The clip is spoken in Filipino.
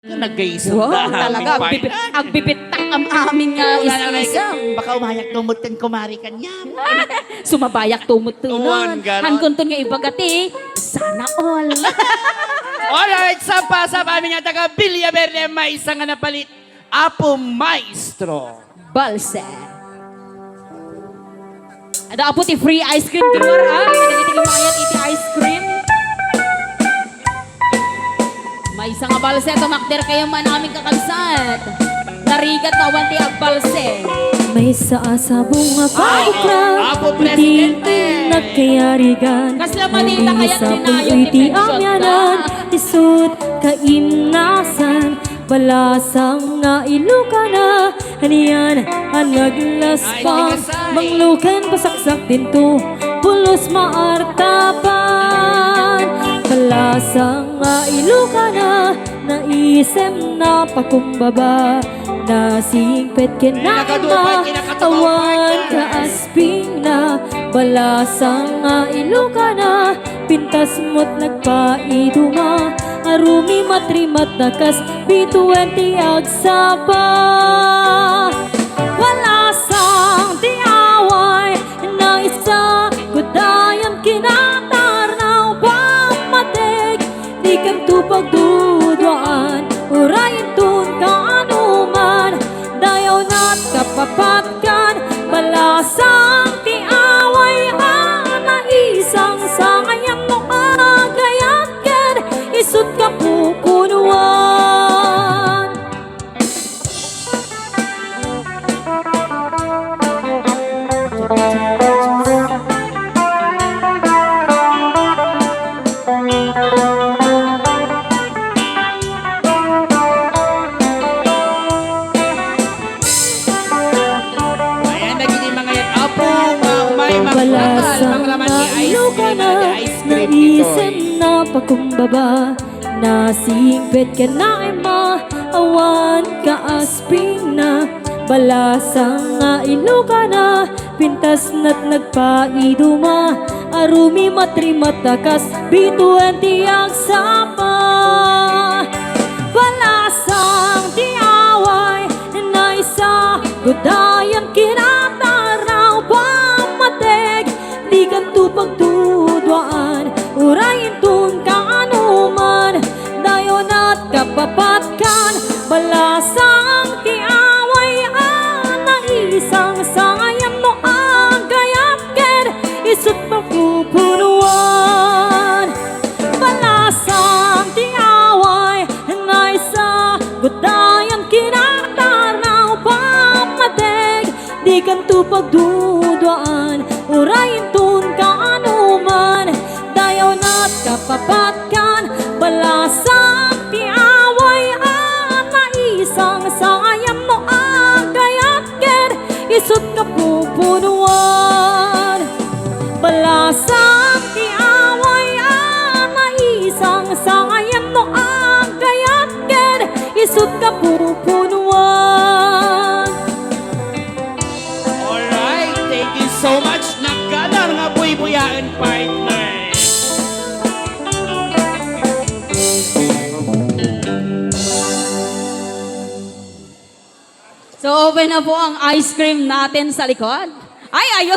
Nag-gaisog Wow, na talaga. Agbibitak ang aming isang. Baka umayak tumutin kumari kanya. Sumabayak tumut-tunon. Tuwan, ganon. Hankunton nga ibagati. Sana all. Alright, sampa sa aming taga Villaverde, may isang nga napalit. Apo Maestro. Balse. Ada apo ti free ice cream timar ah. Nagiti lumayan iti ice cream. May isang balse tumakder kayo man aming kakalsad. Narigat na wanti ang balse. May sa bunga pa ukra, Apo Presidente. nagkayarigan. Kasla manita kaya dinayo iti amyanan, isut kaimnasan, balasang nga Ilocana, haniyan ang naglaspang, manglukan pasaksak dinto, pulos maartapan. Balasang nga Ilocana, naisem na pakumbaba, nasingpet kinama, awan kaasping na. Balasang nga Ilocana, pintas mo't nagpaiduma, arumi matrimat nakas, bituenti agsapa. Balasang tiaway, na isa, kudayan kinatarnaw, pamatig, di kang tupagdudwaan, urayin tun ka anuman, dayaw na't kapapatkan. Balasang tiaway, na isang sangayan mo agayat ken, isut ka pupunuan. Ayan, naging mga yan. Apo, may Balasang nga Ilocana, naisem na pakumbaba, nasingpet ka na ema, awan kaasping na. Balasang nga Ilocana, pintas na't nagpaiduma, arumi matrimatakas, bituenti agsapa. Balasang tiaway, na isa, gudayan kinataraw, pamatig, di kan tupagdudwaan, urayin tun ka anuman, dayon at kapapatkan. Balasang tiaway, na isang sangayan mo agayat ken, isut mapupunuan. Balasang tiaway, na isa, gudayan kinatarnaw, pamatig, di kan tupagdudwaan, urayin tun ka anuman, dayaw na't kapapatkan. Balasang tiaway, na isang sangayan mo agayat ken, isut ka pupunuan. Balasang tiaway, na isang sangayan mo agayat ken, isut ka pupunuan. Alright, thank you so much. Nagkadar nga buy-buyaan partner. So open na po ang ice cream natin sa likod. Ay, ayun.